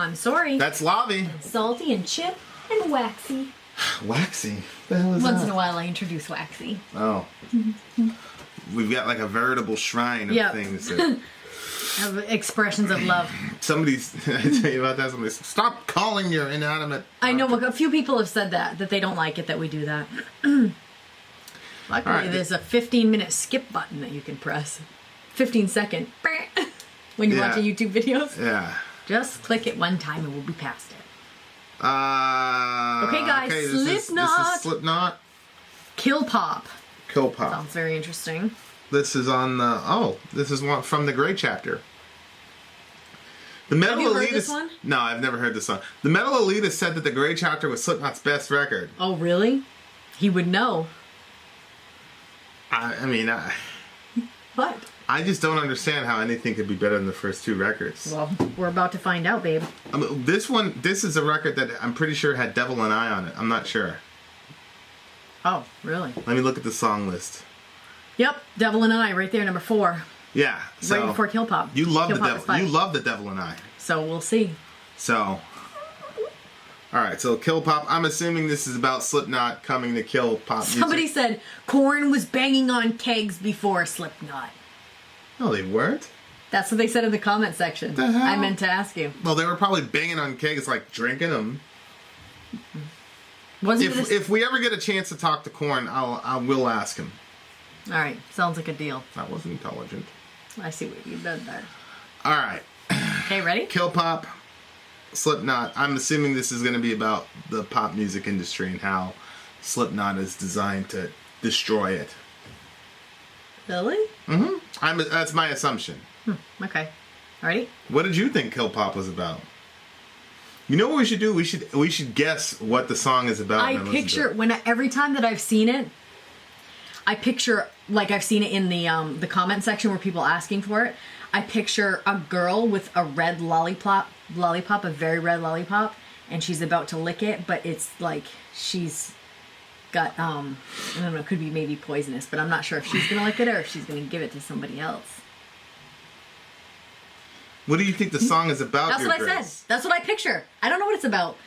I'm Sori. That's Lavi. Salty and Chip and Waxy. Waxy? The hell is Once that? in a while I introduce Waxy. Oh. We've got like a veritable shrine of things. That... of expressions of love. Somebody's, I tell you about that, somebody said, stop calling your inanimate... I know, a few people have said that they don't like it that we do that. Luckily, there's a 15-minute skip button that you can press. 15-second. When you're watching YouTube videos. Yeah. Just click it one time and we'll be past it. Okay, guys, Slipknot. This is Slipknot. Killpop. Killpop. Sounds very interesting. This is on the... this is one from the Grey Chapter. The Metal Have you heard Elitist... this one? No, I've never heard this song. The Metal Elitist said that the Grey Chapter was Slipknot's best record. Oh, really? He would know. What? I just don't understand how anything could be better than the first two records. Well, we're about to find out, babe. This is a record that I'm pretty sure had Devil and I on it. I'm not sure. Oh, really? Let me look at the song list. Yep, Devil and I, right there, number 4. Yeah. So right before Killpop. You love Killpop the Devil. You love the Devil and I. So we'll see. So, all right. So Killpop. I'm assuming this is about Slipknot coming to kill pop music. Somebody said Korn was banging on kegs before Slipknot. No, they weren't. That's what they said in the comment section. The hell? I meant to ask you. Well, they were probably banging on kegs, like drinking them. If we ever get a chance to talk to Korn, I will ask him. All right, sounds like a deal. That wasn't intelligent. I see what you did there. All right. Okay, ready? Killpop, Slipknot. I'm assuming this is going to be about the pop music industry and how Slipknot is designed to destroy it. Really? Mm-hmm. That's my assumption. Okay. Ready? What did you think Killpop was about? You know what we should do? We should guess what the song is about. I picture every time that I've seen it, I picture like I've seen it in the comment section where people asking for it. I picture a girl with a red lollipop, a very red lollipop, and she's about to lick it, but it's like she's got I don't know, it could be maybe poisonous, but I'm not sure if she's gonna lick it or if she's gonna give it to somebody else. What do you think the song is about? That's what I said. That's what I picture. I don't know what it's about.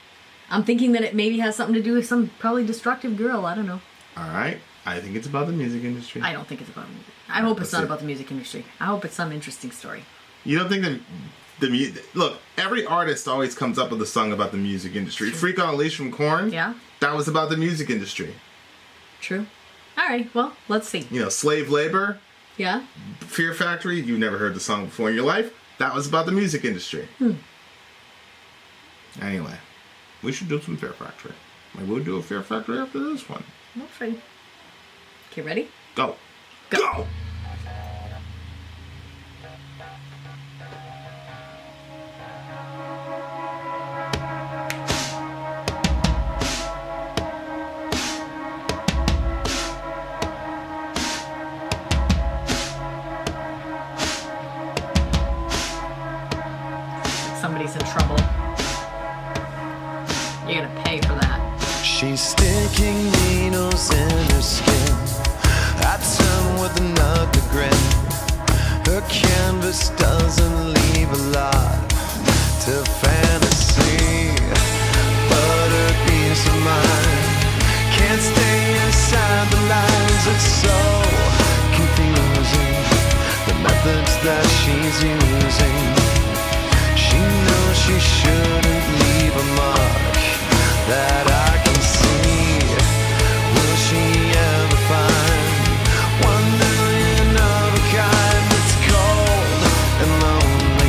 I'm thinking that it maybe has something to do with some probably destructive girl. I don't know. All right. I think it's about the music industry. I don't think it's about music. I hope it's not about the music industry. I hope it's some interesting story. You don't think the music... Look, every artist always comes up with a song about the music industry. True. Freak on a Leash from Korn? Yeah. That was about the music industry. True. All right, well, let's see. You know, Slave Labor. Yeah. Fear Factory. You've never heard the song before in your life. That was about the music industry. Anyway, we should do some Fear Factory. Maybe we'll do a Fear Factory after this one. Okay. Okay, ready? Go. Go! Somebody's in trouble. You're gonna pay for that. She's sticking needles in her skin. I turn with an ugly grin. Her canvas doesn't leave a lot to fantasy, but her peace of mind can't stay inside the lines. It's so confusing, the methods that she's using. She knows she shouldn't leave a mark that I can see. Will she ever find 1 million of a kind that's cold and lonely?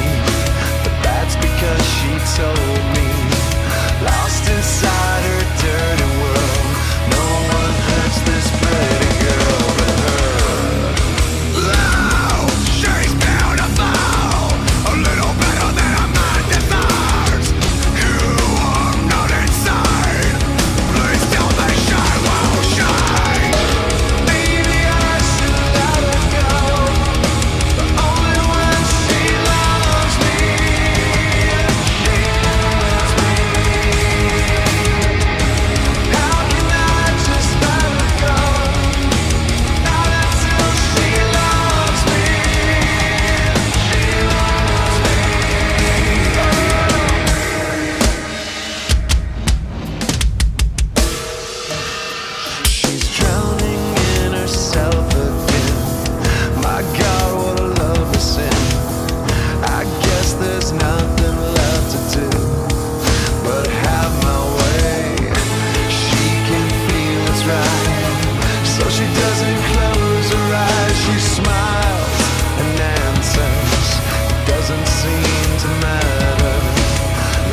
seem to matter.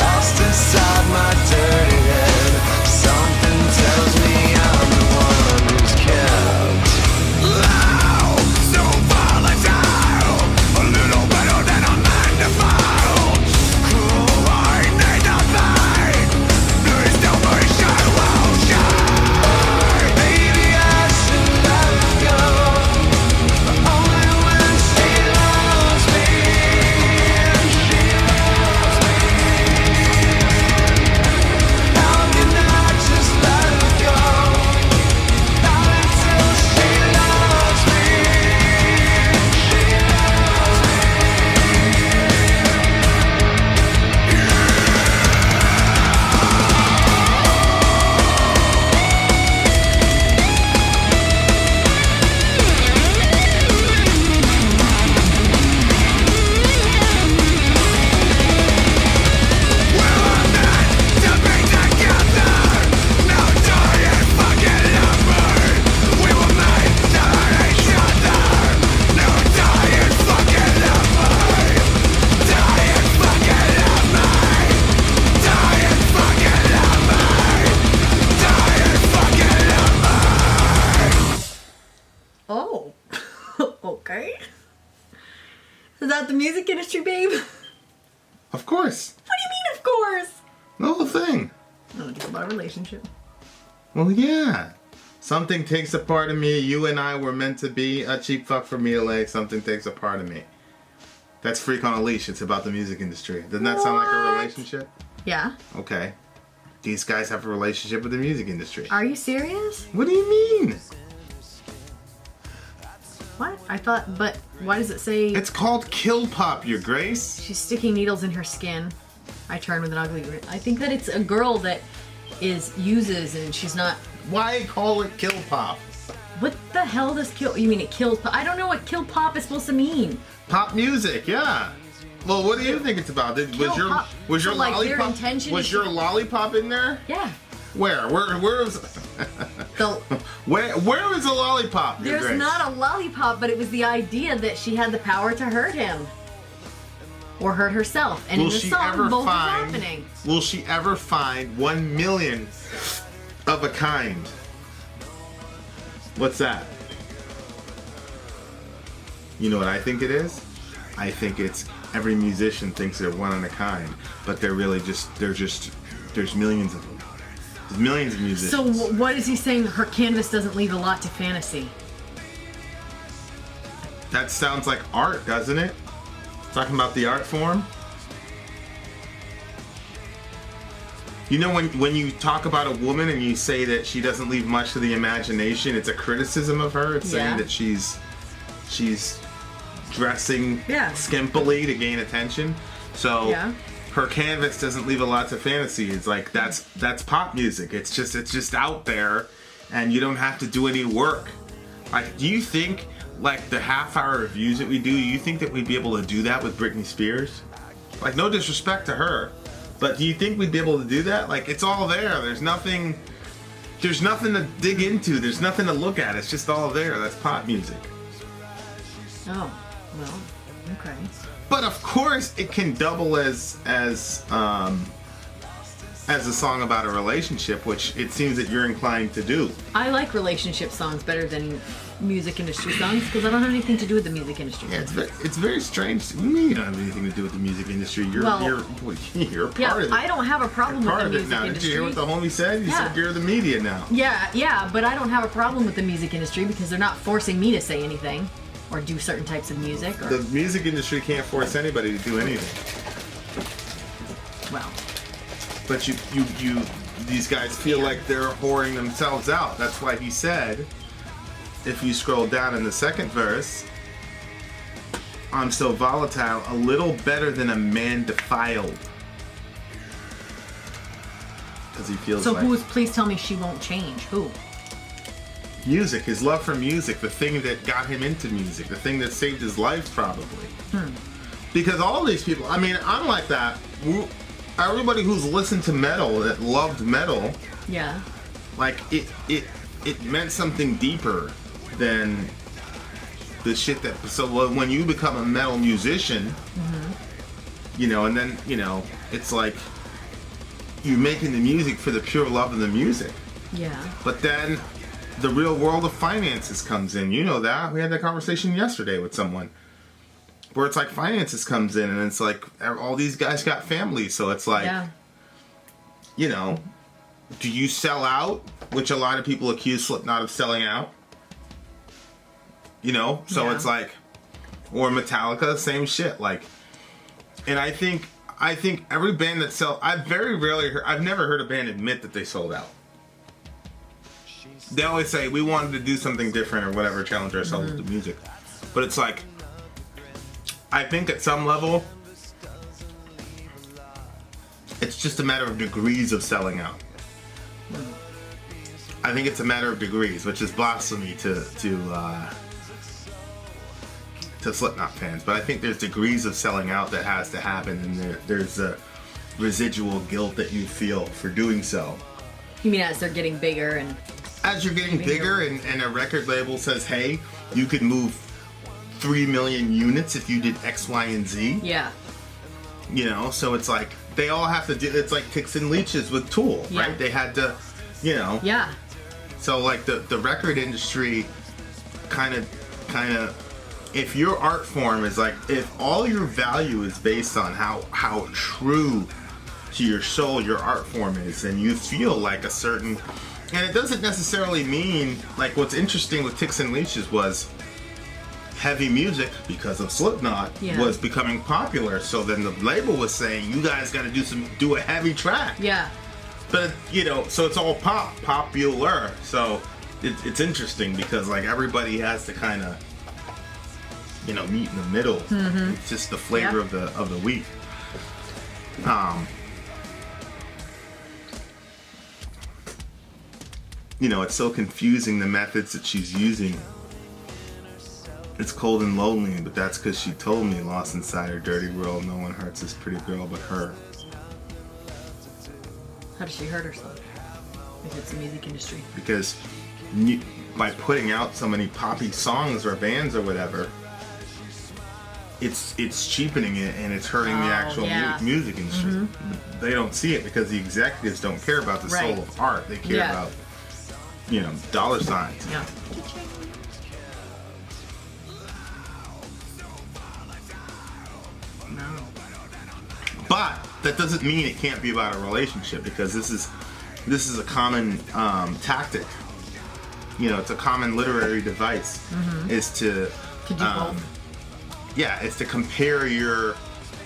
Lost inside my dirty head. Something tells me I'm the one who's kept. Loud, so volatile, a little better than a man defiled. Cruel, I need nothing. Please tell me she will shine. Maybe I should let her go, but only when she loves me. She loves me. How can I just let her go? Not until she loves me. She loves me. To be together, no dying fucking lover. We were made to hurt each other. No dying fucking lover. Dying fucking lover. Dying fucking lover. Dying fucking lover. Oh. Okay. Is that the music industry, babe? Of course. What do you mean, of course? The whole thing. No, it's about a relationship. Well, yeah. Something takes a part of me. You and I were meant to be a cheap fuck for me to lay. Something takes a part of me. That's Freak on a Leash. It's about the music industry. Doesn't that sound like a What? relationship? Yeah. Okay. These guys have a relationship with the music industry. Are you serious? What do you mean? What? I thought, but why does it say It's called Killpop, Your Grace. she's sticking needles in her skin? I turn with an ugly grin. I think that it's a girl that uses and she's not. Why call it Killpop? What the hell does kill? You mean it kills? I don't know what kill pop is supposed to mean. Pop music, yeah. Well, what do you think it's about? Was your Killpop. was your So, like, their lollipop intention was is your to- lollipop in there? Yeah. Where was The, where was the lollipop? Your there's Grace? not a lollipop, but it was the idea that she had the power to hurt him. Or hurt herself. And Will in the she song, ever both is find? happening. Will she ever find 1 million of a kind? What's that? You know what I think it is? I think it's every musician thinks they're one of a kind, but they're really there's millions of them. There's millions of musicians. So what is he saying? Her canvas doesn't leave a lot to fantasy. That sounds like art, doesn't it? Talking about the art form. You know, when you talk about a woman and you say that she doesn't leave much to the imagination, it's a criticism of her. It's saying Yeah. that she's dressing Yeah. skimpily to gain attention. So Yeah. her canvas doesn't leave a lot to fantasy. It's like that's pop music. It's just out there, and you don't have to do any work. Like, do you think, like, the half-hour reviews that we do, you think that we'd be able to do that with Britney Spears? Like, no disrespect to her, but do you think we'd be able to do that? Like, it's all there. There's nothing to dig into. There's nothing to look at. It's just all there. That's pop music. Oh, well, okay. But of course, it can double as a song about a relationship, which it seems that you're inclined to do. I like relationship songs better than music industry songs because I don't have anything to do with the music industry. Yeah, it's very strange. You mean you don't have anything to do with the music industry? You're a part of it. I don't have a problem You're with part the of it music now. Did industry. you hear what the homie said? He Yeah. said you're the media now. Yeah, but I don't have a problem with the music industry because they're not forcing me to say anything or do certain types of music. Or, The music industry can't force anybody to do anything. well, But these guys feel like they're whoring themselves out. That's why he said, if you scroll down in the second verse, I'm so volatile, a little better than a man defiled. Because he feels so like please tell me she won't change. Who? music, his love for music, the thing that got him into music, the thing that saved his life probably. Because all these people, I mean, I'm like that. Everybody who's listened to metal, that loved metal, Yeah. like it meant something deeper than the shit that. So when you become a metal musician, And then, it's like you're making the music for the pure love of the music. Yeah. But then the real world of finances comes in. You know that. We had that conversation yesterday with someone. Where it's like finances comes in, and it's like all these guys got families. So it's like, do you sell out? Which a lot of people accuse Slipknot of selling out. So it's like, or Metallica, same shit. Like, and I think every band that I've never heard a band admit that they sold out. They always say, we wanted to do something different or whatever, challenge ourselves with the music. But it's like, I think at some level, it's just a matter of degrees of selling out. I think it's a matter of degrees, which is blasphemy to Slipknot fans. But I think there's degrees of selling out that has to happen, and there's a residual guilt that you feel for doing so. You mean as they're getting bigger and... As you're getting bigger and a record label says, hey, you could move 3 million units if you did X, Y, and Z. Yeah. So it's like, they all have to do, it's like Ticks and Leeches with Tool, right? They had to, Yeah. So like the record industry kind of, if your art form is like, if all your value is based on how true to your soul your art form is, and you feel like a certain, and it doesn't necessarily mean, like what's interesting with Ticks and Leeches was heavy music, because of Slipknot, was becoming popular. So then the label was saying, you guys got to do a heavy track. Yeah. But, so it's all popular. So it's interesting because like everybody has to kind of, meet in the middle. Mm-hmm. It's just the flavor of the week. It's so confusing, the methods that she's using. It's cold and lonely, but that's because she told me, lost inside her dirty world, no one hurts this pretty girl but her. How does she hurt herself? If it's the music industry. Because by putting out so many poppy songs or bands or whatever, it's cheapening it, and it's hurting the actual music industry. Mm-hmm. They don't see it because the executives don't care about the soul of art. They care about, dollar signs. Yeah. But that doesn't mean it can't be about a relationship, because this is a common tactic. It's a common literary device. Mm-hmm. Is to do both. It's to compare your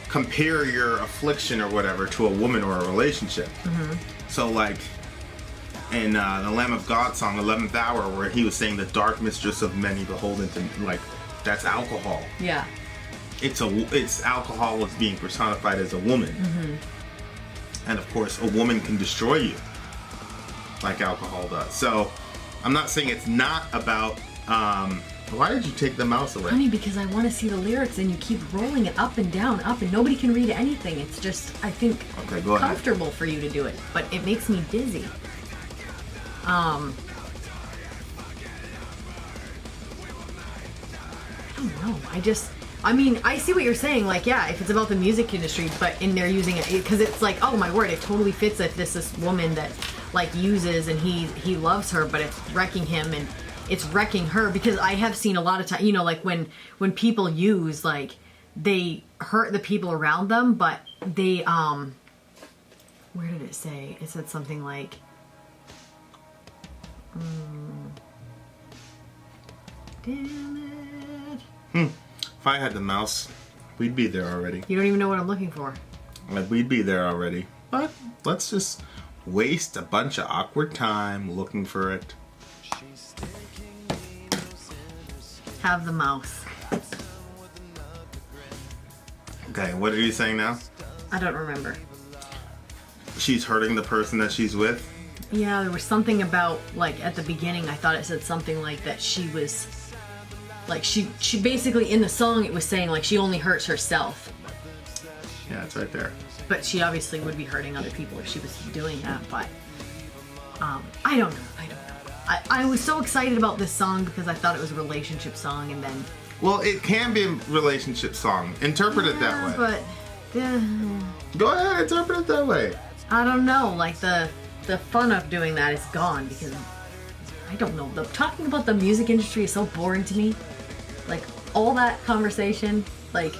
affliction or whatever to a woman or a relationship. Mm-hmm. So like in the Lamb of God song, 11th Hour, where he was saying the dark mistress of many beholden to, like, that's alcohol. Yeah. It's alcohol is being personified as a woman. Mm-hmm. And of course, a woman can destroy you like alcohol does. So I'm not saying it's not about, why did you take the mouse away? Honey, because I want to see the lyrics, and you keep rolling it up and down, and nobody can read anything. It's just, I think, comfortable for you to do it, but it makes me dizzy. I don't know. I see what you're saying. Like, yeah, if it's about the music industry, but they're using it because it's like, oh my word, it totally fits if this woman that like uses and he loves her, but it's wrecking him and it's wrecking her. Because I have seen a lot of time, like when people use, like, they hurt the people around them, but they where did it say? It said something like, damn it. If I had the mouse, we'd be there already. You don't even know what I'm looking for. We'd be there already. But let's just waste a bunch of awkward time looking for it. Have the mouse. Okay, what are you saying now? I don't remember. She's hurting the person that she's with? Yeah, there was something about, like, at the beginning, I thought it said something like that she was, like, she basically, in the song, it was saying, like, she only hurts herself. Yeah, it's right there. But she obviously would be hurting other people if she was doing that, but, I don't know. I was so excited about this song because I thought it was a relationship song, and then... Well, it can be a relationship song. Interpret it that way. But... Go ahead, interpret it that way. I don't know. Like the fun of doing that is gone because I don't know. Talking about the music industry is so boring to me. Like all that conversation, like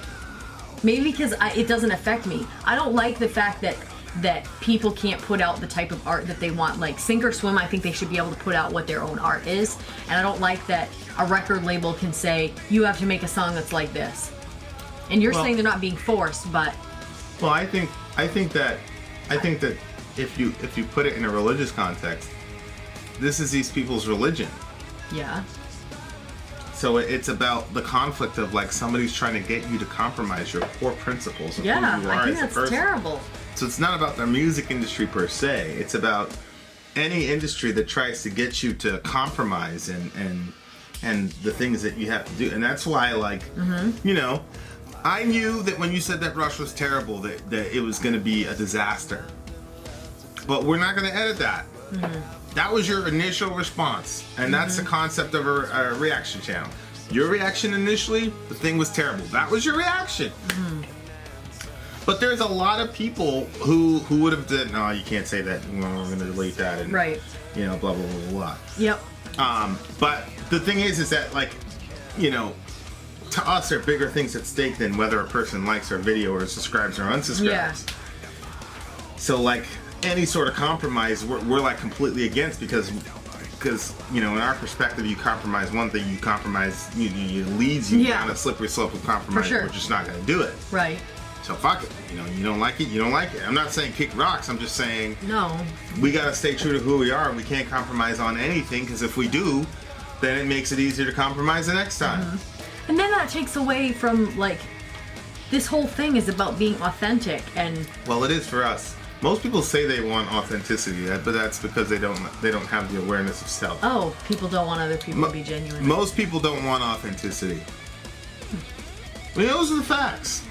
maybe because it doesn't affect me. I don't like the fact that people can't put out the type of art that they want. Like sink or swim, I think they should be able to put out what their own art is. And I don't like that a record label can say, you have to make a song that's like this. And you're saying they're not being forced, but... Well, I think that if you put it in a religious context, this is these people's religion. Yeah. So it's about the conflict of like somebody's trying to get you to compromise your core principles of who you are I think as a that's person. terrible. So it's not about the music industry per se. It's about any industry that tries to get you to compromise and the things that you have to do. And that's why, like, you know, I knew that when you said that Rush was terrible, that it was going to be a disaster. But we're not going to edit that. That was your initial response. And that's the concept of a reaction channel. Your reaction initially, the thing was terrible. That was your reaction. But there's a lot of people who would have said, no, you can't say that. We're going to delete that. And, you know, blah, blah, blah, blah. Yep. But the thing is that, like, you know, to us, there are bigger things at stake than whether a person likes our video or subscribes or unsubscribes. Yeah. So, like, any sort of compromise, we're like completely against because you know, in our perspective, you compromise one thing, you compromise, it leads you down a slippery slope of compromise. We're just not going to do it. Right. So fuck it. You know, you don't like it, you don't like it. I'm not saying kick rocks. I'm just saying we got to stay true to who we are, and we can't compromise on anything because if we do, then it makes it easier to compromise the next time. And then that takes away from, like, this whole thing is about being authentic and... Well, it is for us. Most people say they want authenticity, but that's because they don't have the awareness of self. Oh, people don't want other people to be genuine. Most people don't want authenticity. I mean, those are the facts.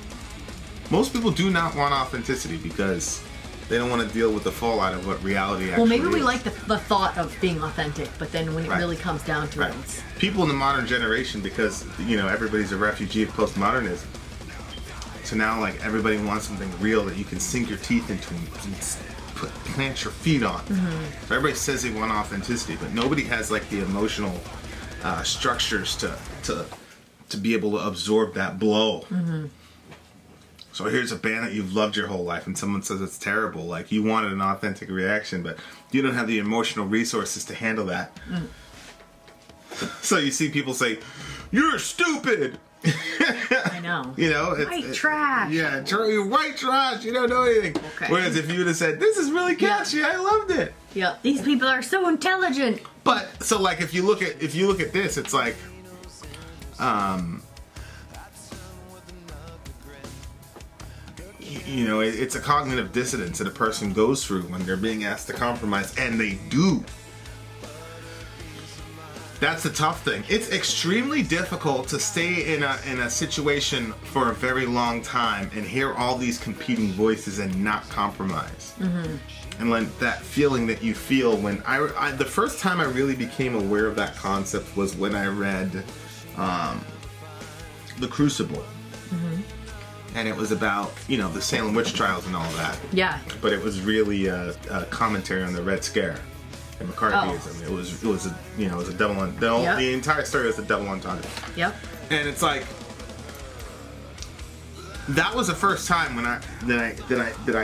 Most people do not want authenticity because they don't want to deal with the fallout of what reality actually is. Well, maybe we like the thought of being authentic, but then when it really comes down to it, it's... People in the modern generation, because, you know, everybody's a refugee of postmodernism. So now, like, everybody wants something real that you can sink your teeth into and plant your feet on. So everybody says they want authenticity, but nobody has, like, the emotional structures to be able to absorb that blow. So here's a band that you've loved your whole life and someone says it's terrible. Like, you wanted an authentic reaction, but you don't have the emotional resources to handle that. So you see people say, "You're stupid." I know. You know, white trash. Yeah, you're white trash. You don't know anything. Okay. Whereas if you would have said, "This is really catchy. I loved it." Yeah, these people are so intelligent. But so, like, if you look at this, it's like, you know, it's a cognitive dissonance that a person goes through when they're being asked to compromise, and they do. That's the tough thing. It's extremely difficult to stay in a situation for a very long time and hear all these competing voices and not compromise. And like that feeling that you feel when I the first time I really became aware of that concept was when I read The Crucible. And it was about, you know, the Salem witch trials and all that. Yeah. But it was really a commentary on the Red Scare. McCarthyism. It was a, you know, it was a double the entire story was a double entendre. Yep. And it's like that was the first time when I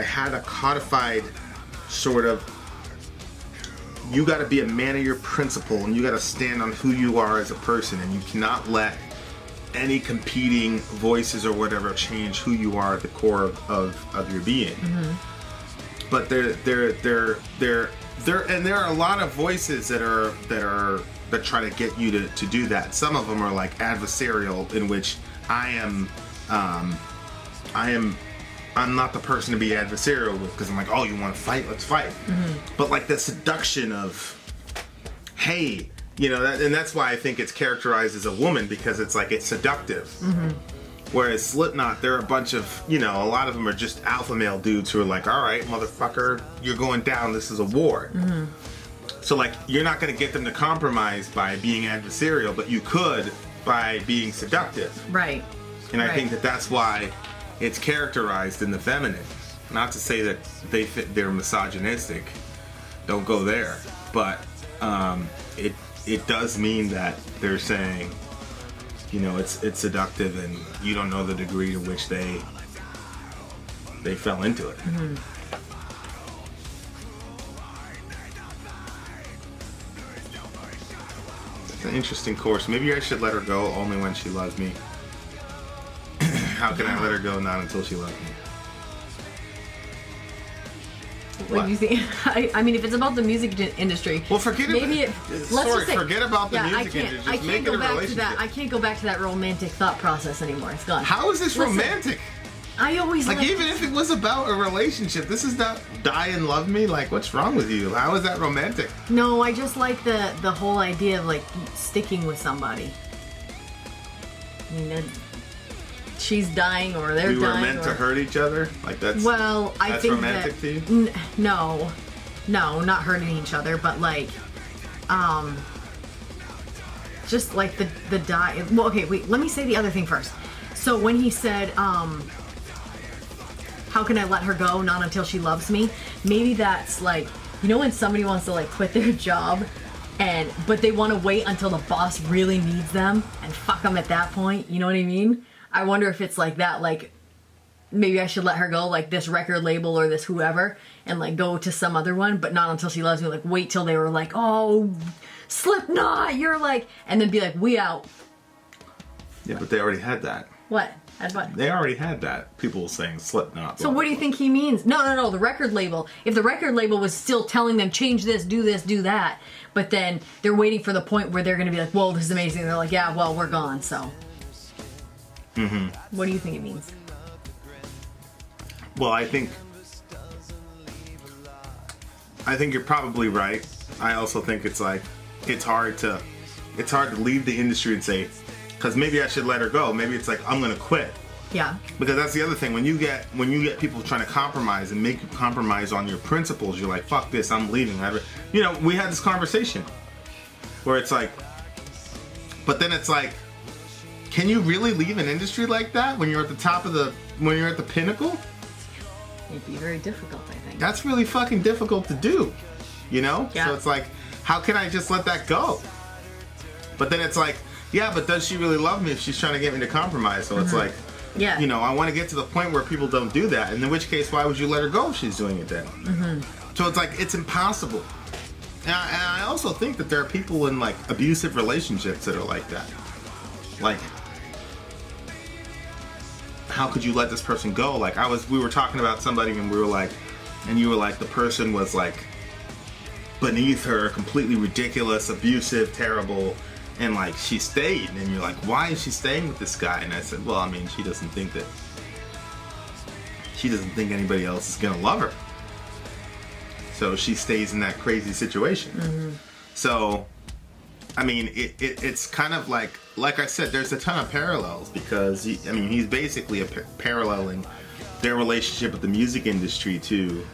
had a codified sort of, you got to be a man of your principle and you got to stand on who you are as a person, and you cannot let any competing voices or whatever change who you are at the core of your being. But there are a lot of voices that try to get you to do that. Some of them are like adversarial, in which I'm not the person to be adversarial with, because I'm like, oh, you want to fight? Let's fight. But like the seduction of, hey, you know, and that's why I think it's characterized as a woman, because it's like it's seductive. Whereas Slipknot, they're a bunch of, you know, a lot of them are just alpha male dudes who are like, all right, motherfucker, you're going down. This is a war. So, like, you're not going to get them to compromise by being adversarial, but you could by being seductive. Right. And I think that that's why it's characterized in the feminine. Not to say that they're misogynistic. Don't go there. But it does mean that they're saying, you know, it's seductive, and you don't know the degree to which they fell into it. Mm-hmm. It's an interesting course. Maybe I should let her go only when she loves me. How can I let her go? Not until she loves me. What do you think? I mean, if it's about the music industry, well, forget maybe it. Forget about the music industry. Just make it a relationship. I can't go back to that romantic thought process anymore. It's gone. How is this romantic? I always like even if it was about a relationship, this is not die and love me. Like, what's wrong with you? How is that romantic? No, I just like the whole idea of like sticking with somebody. I mean, she's dying or they're dying. We were meant to hurt each other. Like that's. Well, I that's think romantic that, to you? No, not hurting each other, but like, just like the die. Well, okay, wait. Let me say the other thing first. So when he said, how can I let her go? Not until she loves me. Maybe that's like, you know, when somebody wants to like quit their job, but they want to wait until the boss really needs them and fuck them at that point. You know what I mean? I wonder if it's like that. Like, maybe I should let her go, like this record label or this whoever, and like go to some other one, but not until she loves me. Like wait till they were like, oh, Slipknot, you're like, and then be like, we out. Yeah, but they already had that. What? Had what? They already had that. People saying Slipknot. So what do you think he means? No, the record label. If the record label was still telling them, change this, do that, but then they're waiting for the point where they're going to be like, whoa, this is amazing. They're like, yeah, well, we're gone, so. Mm-hmm. What do you think it means? Well, I think you're probably right. I also think it's like, it's hard to leave the industry and say, because maybe I should let her go. Maybe it's like, I'm going to quit. Yeah. Because that's the other thing. When you get people trying to compromise and make you compromise on your principles, you're like, fuck this, I'm leaving. You know, we had this conversation where it's like, but then it's like, can you really leave an industry like that when you're at the top of when you're at the pinnacle? It'd be very difficult, I think. That's really fucking difficult to do, you know? Yeah. So it's like, how can I just let that go? But then it's like, yeah, but does she really love me if she's trying to get me to compromise? So it's like, yeah, you know, I want to get to the point where people don't do that. And in which case, why would you let her go if she's doing it then? Mm-hmm. So it's like, it's impossible. And I also think that there are people in like abusive relationships that are like that. Like, how could you let this person go? Like we were talking about somebody and we were like, and you were like, the person was like beneath her, completely ridiculous, abusive, terrible, and like she stayed, and you're like, why is she staying with this guy? And I said, well, I mean, she doesn't think anybody else is gonna love her, so she stays in that crazy situation. Mm-hmm. So I mean, it's kind of like I said, there's a ton of parallels, because he's basically paralleling their relationship with the music industry to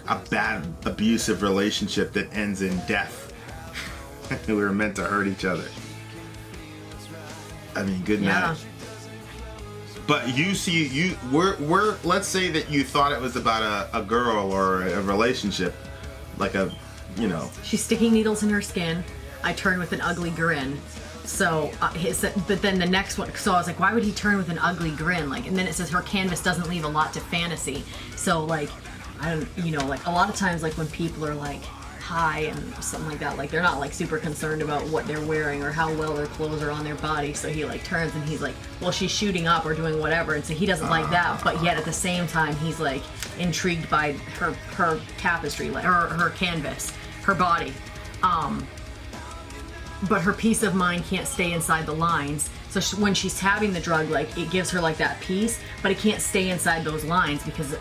a bad abusive relationship that ends in death. We were meant to hurt each other. I mean, good night. But we're let's say that you thought it was about a girl or a relationship, like she's sticking needles in her skin. I turn with an ugly grin. So, but then the next one, so I was like, why would he turn with an ugly grin? Like, and then it says her canvas doesn't leave a lot to fantasy. So like, I don't, like a lot of times, like when people are like high and something like that, like they're not like super concerned about what they're wearing or how well their clothes are on their body. So he like turns and he's like, well, she's shooting up or doing whatever. And so he doesn't like that, but yet at the same time, he's like intrigued by her tapestry, like her canvas, her body. But her peace of mind can't stay inside the lines. So when she's having the drug, like it gives her like that peace, but it can't stay inside those lines because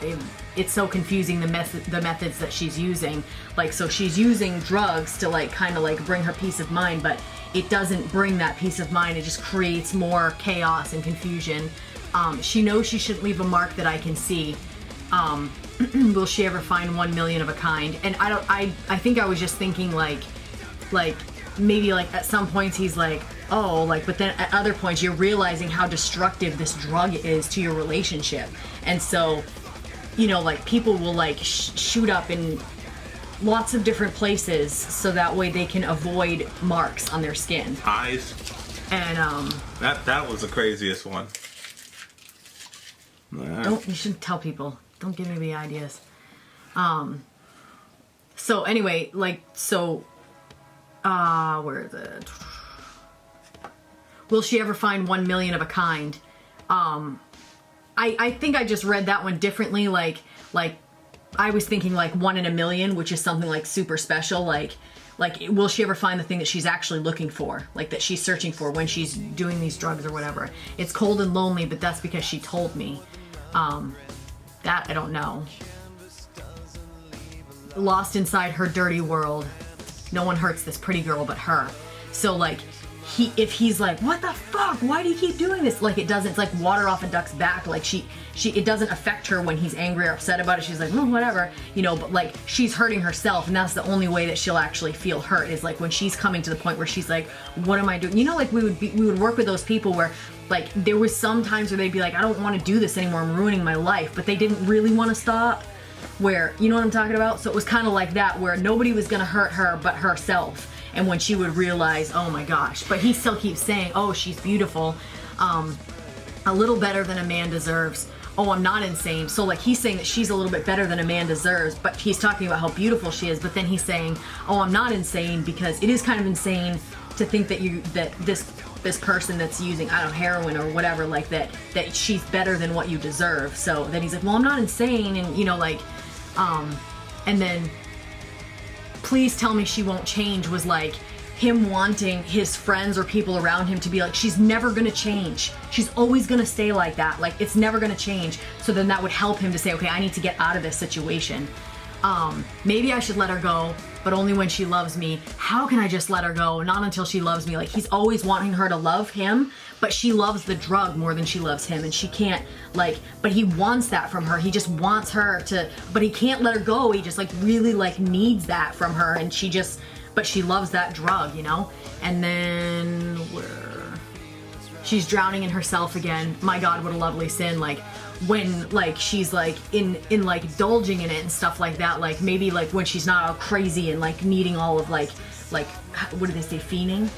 it's so confusing, the methods that she's using. Like, so she's using drugs to like kind of like bring her peace of mind, but it doesn't bring that peace of mind. It just creates more chaos and confusion. She knows she shouldn't leave a mark that I can see. Will she ever find 1 million of a kind? And I think I was just thinking like maybe like at some points he's like, oh, like, but then at other points you're realizing how destructive this drug is to your relationship. And so, you know, like, people will like shoot up in lots of different places so that way they can avoid marks on their skin. Eyes. And that was the craziest one. you shouldn't tell people. Don't give me the ideas. So anyway, like, so where is it? Will she ever find 1 million of a kind? I think I just read that one differently. Like I was thinking like 1 in a million, which is something like super special. Like will she ever find the thing that she's actually looking for? Like that she's searching for when she's doing these drugs or whatever. It's cold and lonely, but that's because she told me. That I don't know. Lost inside her dirty world. No one hurts this pretty girl but her. So like if he's like, what the fuck? Why do you keep doing this? Like, it doesn't, it's like water off a duck's back. Like it doesn't affect her when he's angry or upset about it. She's like, whatever, you know, but like she's hurting herself, and that's the only way that she'll actually feel hurt is like when she's coming to the point where she's like, what am I doing? You know, like we would work with those people where like there was some times where they'd be like, I don't want to do this anymore. I'm ruining my life, but they didn't really want to stop. Where, you know what I'm talking about? So it was kind of like that, where nobody was going to hurt her but herself. And when she would realize, oh my gosh, but he still keeps saying, oh, she's beautiful, a little better than a man deserves. Oh, I'm not insane. So like he's saying that she's a little bit better than a man deserves, but he's talking about how beautiful she is. But then he's saying, oh, I'm not insane, because it is kind of insane to think that this person that's using, I don't know, heroin or whatever, like that she's better than what you deserve. So then he's like, well, I'm not insane, and you know, like, and then please tell me she won't change was like him wanting his friends or people around him to be like, she's never gonna change. She's always gonna stay like that. Like, it's never gonna change. So then that would help him to say, okay, I need to get out of this situation. Maybe I should let her go, but only when she loves me. How can I just let her go? Not until she loves me. Like, he's always wanting her to love him, but she loves the drug more than she loves him, and she can't, like, but he wants that from her. He just wants her to, but he can't let her go. He just like really like needs that from her, and she just, but she loves that drug, you know? And then where she's drowning in herself again. My God, what a lovely sin. Like, when like she's like in like indulging in it and stuff like that, like maybe like when she's not all crazy and like needing all of like what do they say, fiending?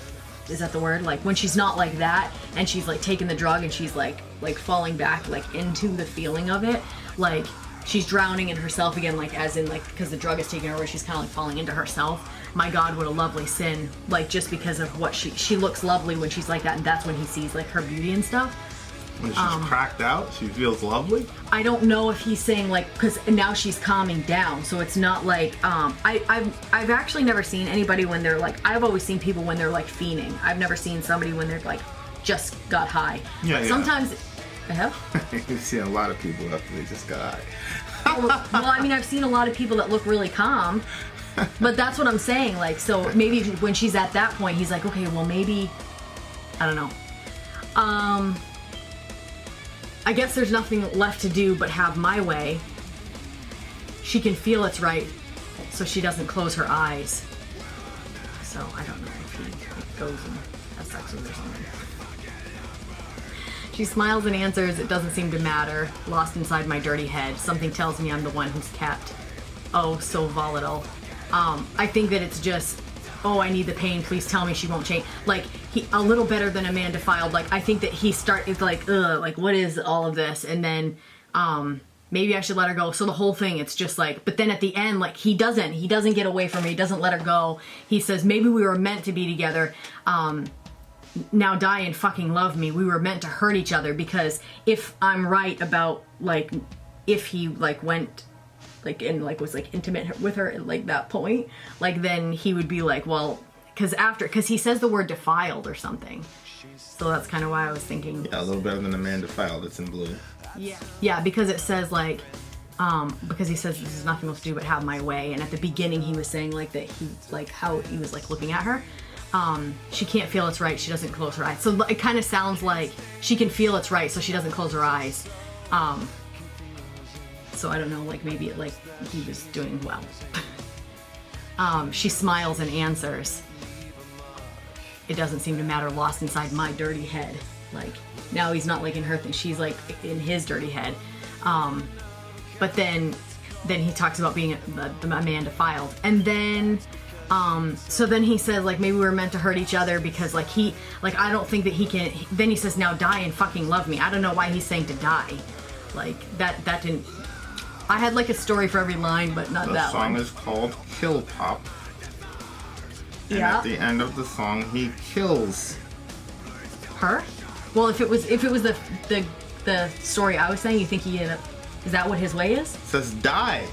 Is that the word? Like when she's not like that and she's like taking the drug and she's like falling back like into the feeling of it, like she's drowning in herself again, like as in like because the drug is taking her over, she's kind of like falling into herself. My God, what a lovely sin. Like just because of what she looks lovely when she's like that, and that's when he sees like her beauty and stuff. When she's cracked out, she feels lovely. I don't know if he's saying like, because now she's calming down, so it's not like I've actually never seen anybody when they're like, I've always seen people when they're like fiending. I've never seen somebody when they're like just got high. Yeah, but sometimes I have. You've seen a lot of people after they just got high. Well, I mean, I've seen a lot of people that look really calm, but that's what I'm saying. Like, so maybe when she's at that point, he's like, okay, well maybe, I don't know. I guess there's nothing left to do but have my way. She can feel it's right, so she doesn't close her eyes. So I don't know if he goes and has sex with her or something. She smiles and answers, it doesn't seem to matter. Lost inside my dirty head. Something tells me I'm the one who's kept. Oh, so volatile. I think that it's just, oh, I need the pain, please tell me she won't change. Like, he a little better than a man defiled. Like, I think that he is like, ugh, like, what is all of this? And then, maybe I should let her go. So the whole thing, it's just like, but then at the end, like, he doesn't get away from her. He doesn't let her go. He says, maybe we were meant to be together. Now die and fucking love me. We were meant to hurt each other, because if I'm right about, like, if he, like, went, like, and, like, was, like, intimate with her at, like, that point, like, then he would be like, well, because he says the word defiled or something. So that's kind of why I was thinking. Yeah, a little better than a man defiled. It's in blue. Yeah, because it says, like, because he says this is nothing else to do but have my way. And at the beginning he was saying, like, that he, like, how he was, like, looking at her. She can't feel it's right, she doesn't close her eyes. So it kind of sounds like she can feel it's right, so she doesn't close her eyes. So I don't know, like, maybe it, like, he was doing well. She smiles and answers. it doesn't seem to matter, lost inside my dirty head. Like, now he's not like in her thing, she's like in his dirty head. But then he talks about being a man defiled. And then, so then he says, like, maybe we were meant to hurt each other because, like, I don't think that he can, then he says, now die and fucking love me. I don't know why he's saying to die. Like, that didn't, I had, like, a story for every line, but not that one. The song is called Killpop. And Yeah. at the end of the song, he kills Her? Well, if it was the story I was saying, you think he ended up, is that what his way is? says die.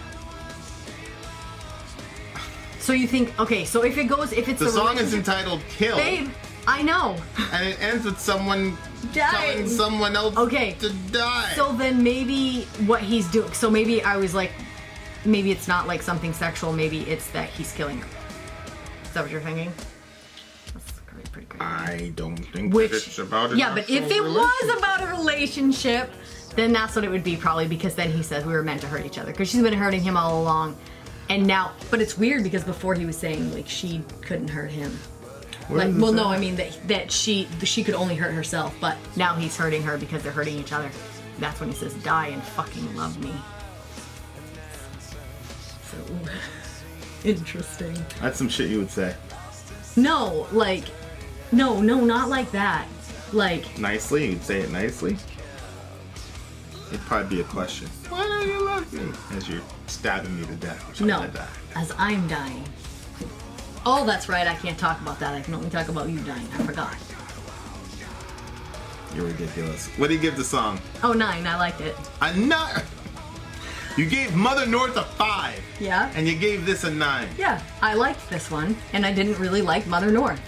So you think, okay, so if it's The a song is relationship- entitled Kill. Babe, I know. And it ends with someone Dying. telling someone else Okay. to die. So then maybe what he's doing, so maybe I was like, maybe it's not like something sexual, maybe it's that he's killing her. Is that what you're thinking? That's pretty crazy. I don't think Which, it's about an yeah, but if actual it was relationship. about a relationship, then that's what it would be probably, because then he says we were meant to hurt each other, because she's been hurting him all along. And now, but it's weird because before he was saying like she couldn't hurt him. Where Like, does well, it no, say? I mean that she could only hurt herself, but now he's hurting her because they're hurting each other. That's when he says, "Die and fucking love me." So interesting. That's some shit you would say. No, like, no, not like that. Like, Nicely? You'd say it nicely? It'd probably be a question. Why don't you love me? As you're stabbing me to death or something no, like that. as I'm dying. Oh, that's right. I can't talk about that. I can only talk about you dying. I forgot. You're ridiculous. What do you give the song? Oh, 9. I liked it. A 9! You gave Mother North a 5. Yeah. And you gave this a 9. Yeah, I liked this one, and I didn't really like Mother North.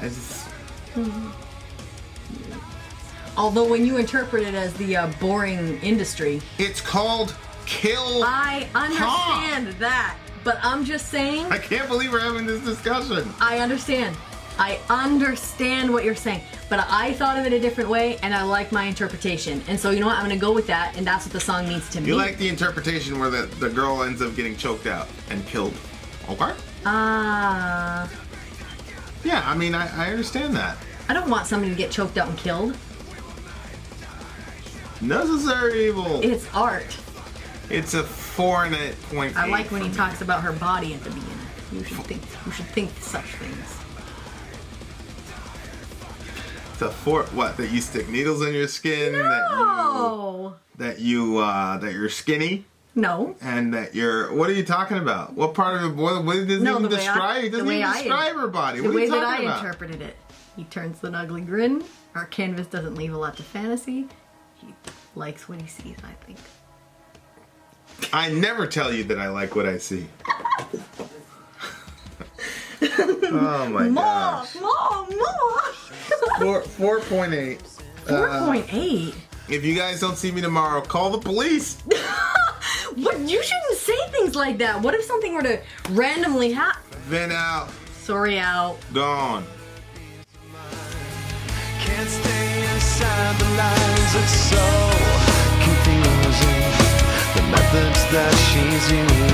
I just... Although when you interpret it as the boring industry, It's called Kill. I understand that. But I'm just saying, I can't believe we're having this discussion. I understand. I understand what you're saying. But I thought of it a different way, and I like my interpretation. And so, you know what? I'm going to go with that, and that's what the song means to me. You like the interpretation where the girl ends up getting choked out and killed. Okay? Ah. Yeah, I mean, I understand that. I don't want somebody to get choked out and killed. Necessary evil. It's art. It's a 4.8. I like when he talks about her body at the beginning. You should think such things. It's a 4. What? That you stick needles in your skin? No. That you're skinny? No. And that you're... What are you talking about? What part of it... What does No, he even the way describe? He doesn't even describe her body. The What are way you that talking I about? interpreted it. He turns an ugly grin. Our canvas doesn't leave a lot to fantasy. He likes what he sees, I think. I never tell you that I like what I see. Oh my gosh. More. 4.8. 4.8. If you guys don't see me tomorrow, call the police. But you shouldn't say things like that. What if something were to randomly happen? Vin out. Sorry, out. Gone. Can't stay inside the lines, it's so confusing. The methods that she's using